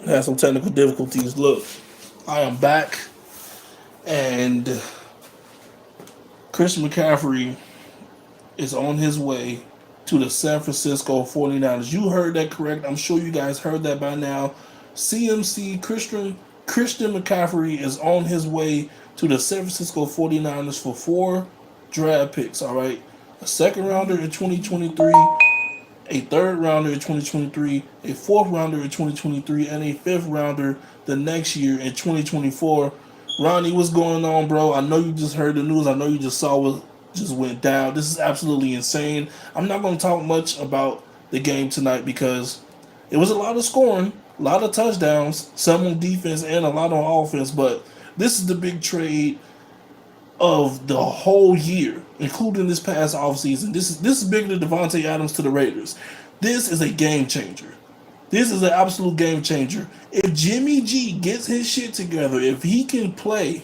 Had some technical difficulties. Look, I am back, and Chris McCaffery is on his way to the San Francisco 49ers. You heard that correct. I'm sure you guys heard that by now. CMC Christian McCaffrey is on his way to the San Francisco 49ers for 4 draft picks, all right? A second rounder in 2023, a third rounder in 2023, a fourth rounder in 2023, and a fifth rounder the next year in 2024. Ronnie, what's going on, bro? I know you just heard the news. I know you just saw what just went down. This is absolutely insane. I'm not going to talk much about the game tonight because it was a lot of scoring, a lot of touchdowns, some on defense and a lot on offense. But this is the big trade of the whole year, including this past offseason. This is bigger than Devontae Adams to the Raiders. This is a game changer. This is an absolute game changer. If Jimmy G gets his shit together, if he can play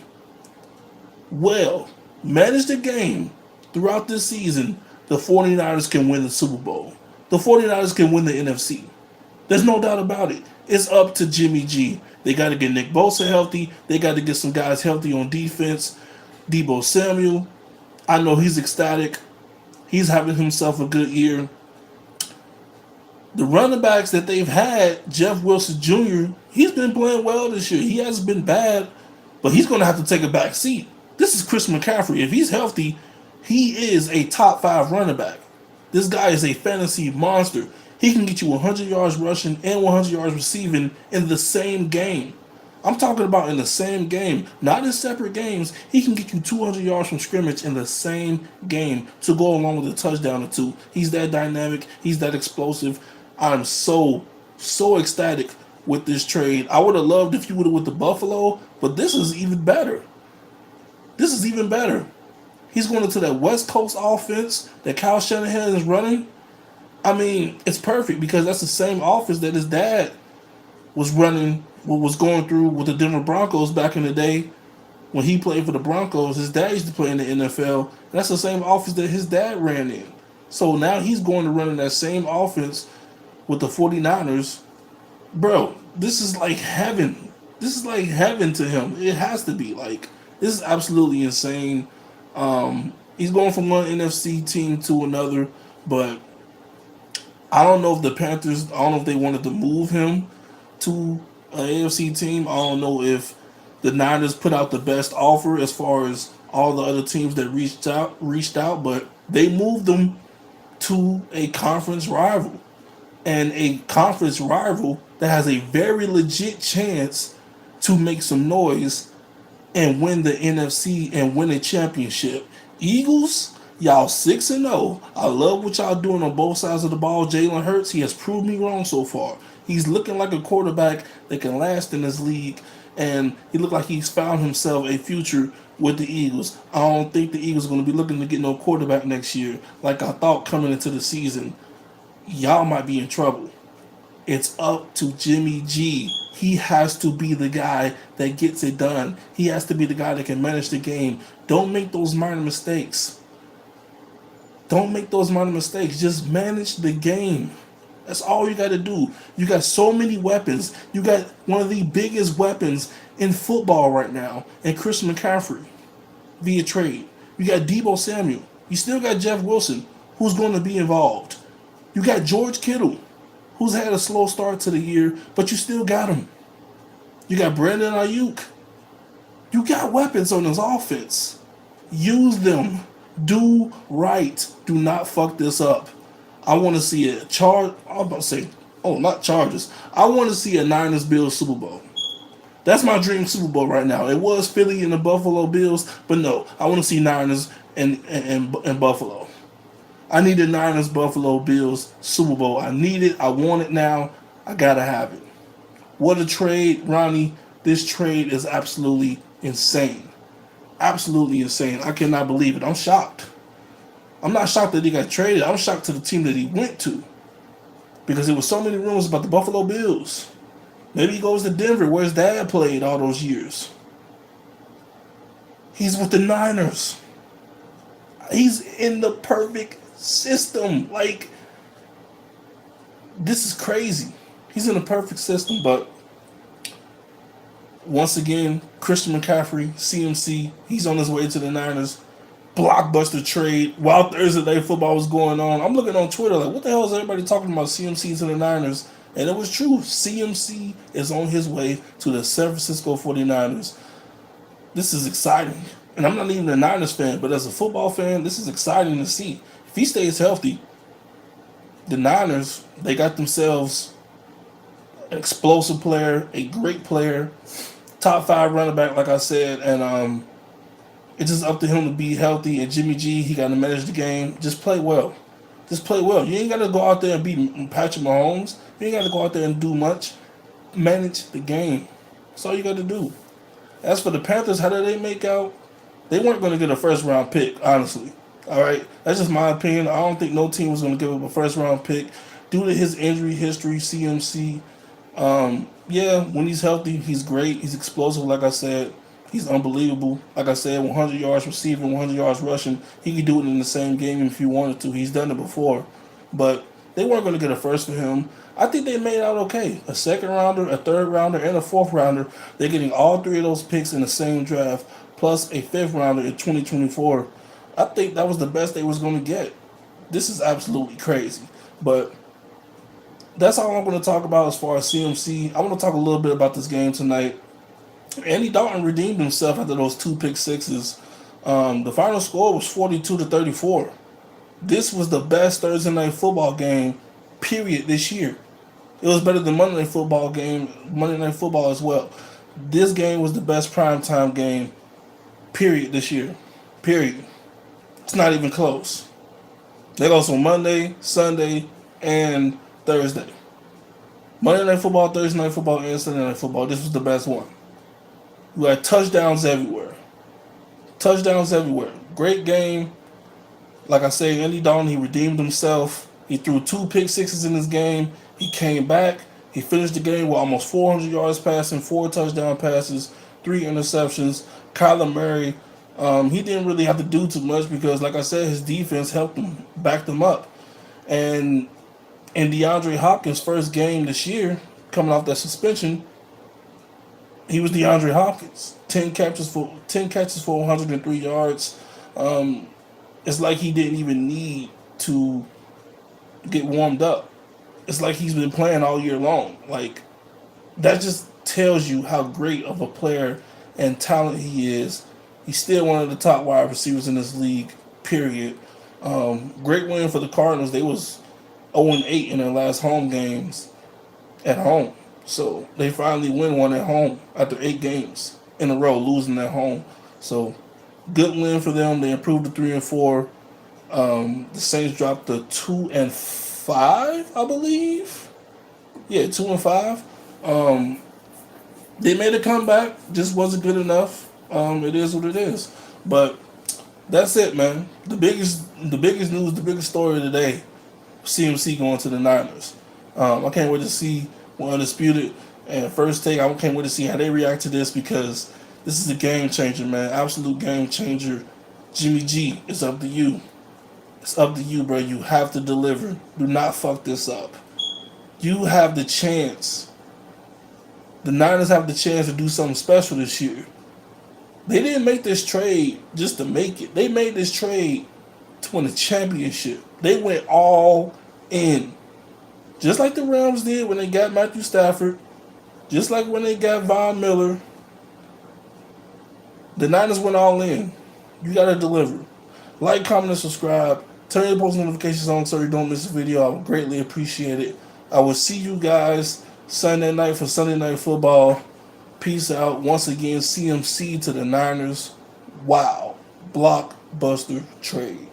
well, manage the game throughout this season, the 49ers can win the Super Bowl. The 49ers can win the NFC. There's no doubt about it. It's up to Jimmy G. They got to get Nick Bosa healthy. They got to get some guys healthy on defense. Debo Samuel, I know he's ecstatic. He's having himself a good year. The running backs that they've had, Jeff Wilson Jr., he's been playing well this year. He hasn't been bad, but he's going to have to take a back seat. This is Chris McCaffrey. If he's healthy, he is a top 5 running back. This guy is a fantasy monster. He can get you 100 yards rushing and 100 yards receiving in the same game. I'm talking about in the same game, not in separate games. He can get you 200 yards from scrimmage in the same game to go along with a touchdown or two. He's that dynamic. He's that explosive. I'm so ecstatic with this trade. I would have loved if you would have with the Buffalo, but this is even better. This is even better. He's going into that West Coast offense that Kyle Shanahan is running. I mean, it's perfect because that's the same offense that his dad was running, was going through with the Denver Broncos back in the day when he played for the Broncos. His dad used to play in the NFL. And that's the same offense that his dad ran in. So now he's going to run in that same offense with the 49ers. Bro, this is like heaven. This is like heaven to him. It has to be. Like, this is absolutely insane. He's going from one NFC team to another, but I don't know if the Panthers, I don't know if they wanted to move him to an AFC team. I don't know if the Niners put out the best offer as far as all the other teams that reached out, but they moved them to a conference rival. And a conference rival that has a very legit chance to make some noise and win the NFC and win a championship. Eagles, y'all 6-0. I love what y'all doing on both sides of the ball. Jalen Hurts, he has proved me wrong so far. He's looking like a quarterback that can last in this league, and he looked like he's found himself a future with the Eagles. I don't think the Eagles are going to be looking to get no quarterback next year like I thought coming into the season. Y'all might be in trouble. It's up to Jimmy G. He has to be the guy that gets it done. He has to be the guy that can manage the game. Don't make those minor mistakes. Don't make those minor mistakes. Just manage the game. That's all you got to do. You got so many weapons. You got one of the biggest weapons in football right now, and Chris McCaffrey via trade. You got Debo Samuel. You still got Jeff Wilson, who's going to be involved. You got George Kittle, who's had a slow start to the year, but you still got him. You got Brandon Ayuk. You got weapons on this offense. Use them. Do right. Do not fuck this up. I want to see a charge. I'm about to say, oh, not Chargers. I want to see a Niners Bills Super Bowl. That's my dream Super Bowl right now. It was Philly and the Buffalo Bills, but no, I want to see Niners and Buffalo. I need the Niners Buffalo Bills Super Bowl. I need it. I want it now. I gotta have it. What a trade, Ronnie. This trade is absolutely insane. Absolutely insane. I cannot believe it. I'm shocked. I'm not shocked that he got traded. I'm shocked to the team that he went to. Because there was so many rumors about the Buffalo Bills. Maybe he goes to Denver where his dad played all those years. He's with the Niners. He's in the perfect system. Like, this is crazy. He's in the perfect system, but Once again, Christian McCaffery, CMC, he's on his way to the Niners. Blockbuster trade while Thursday Night Football was going on. I'm looking on Twitter like, what the hell is everybody talking about CMC to the Niners? And it was true. CMC is on his way to the San Francisco 49ers. This is exciting. And I'm not even a Niners fan, but as a football fan, this is exciting to see. If he stays healthy, the Niners, they got themselves an explosive player, a great player, top 5 running back, like I said, and it's just up to him to be healthy. And Jimmy G, he got to manage the game. Just play well. Just play well. You ain't got to go out there and beat Patrick Mahomes. You ain't got to go out there and do much. Manage the game. That's all you got to do. As for the Panthers, how did they make out? They weren't going to get a first round pick, honestly. All right, that's just my opinion. I don't think no team was going to give up a first round pick due to his injury history. CMC, yeah, when he's healthy, he's great. He's explosive, like I said. He's unbelievable. Like I said, 100 yards receiving, 100 yards rushing. He could do it in the same game if he wanted to. He's done it before. But they weren't going to get a first for him. I think they made out okay. A second rounder, a third rounder, and a fourth rounder. They're getting all 3 of those picks in the same draft, plus a fifth rounder in 2024. I think that was the best they was going to get. This is absolutely crazy. But that's all I'm going to talk about as far as CMC. I want to talk a little bit about this game tonight. Andy Dalton redeemed himself after those 2 pick sixes. The final score was 42-34. This was the best Thursday Night Football game, period, this year. It was better than Monday Night Football as well. This game was the best primetime game, period, this year. Period. It's not even close. They go on Monday, Sunday, and Thursday. Monday Night Football, Thursday Night Football, and Sunday Night Football. This was the best one. We had touchdowns everywhere. Touchdowns everywhere. Great game. Like I say, Andy Dalton, he redeemed himself. He threw 2 pick sixes in this game. He came back. He finished the game with almost 400 yards passing, 4 touchdown passes, 3 interceptions. Kyler Murray, he didn't really have to do too much because, like I said, his defense helped him, backed him up. And in DeAndre Hopkins' first game this year, coming off that suspension, he was DeAndre Hopkins. 10 catches for 103 yards. It's like he didn't even need to get warmed up. It's like he's been playing all year long. Like, that just tells you how great of a player and talent he is. He's still one of the top wide receivers in this league, period. Great win for the Cardinals. They was 0-8 in their last home games at home. So they finally win one at home after 8 games in a row, losing at home. So good win for them. They improved to 3-4. The Saints dropped to 2-5, I believe. Yeah, 2-5. They made a comeback, just wasn't good enough. It is what it is. But that's it, man. The biggest news, the biggest story of the day, CMC going to the Niners. I can't wait to see what Undisputed and First Take. I can't wait to see how they react to this because this is a game changer, man. Absolute game changer. Jimmy G, it's up to you. It's up to you, bro. You have to deliver. Do not fuck this up. You have the chance. The Niners have the chance to do something special this year. They didn't make this trade just to make it. They made this trade to win a championship. They went all in. Just like the Rams did when they got Matthew Stafford. Just like when they got Von Miller. The Niners went all in. You got to deliver. Like, comment, and subscribe. Turn your post notifications on so you don't miss a video. I would greatly appreciate it. I will see you guys Sunday night for Sunday Night Football. Peace out. Once again, CMC to the Niners. Wow. Blockbuster trade.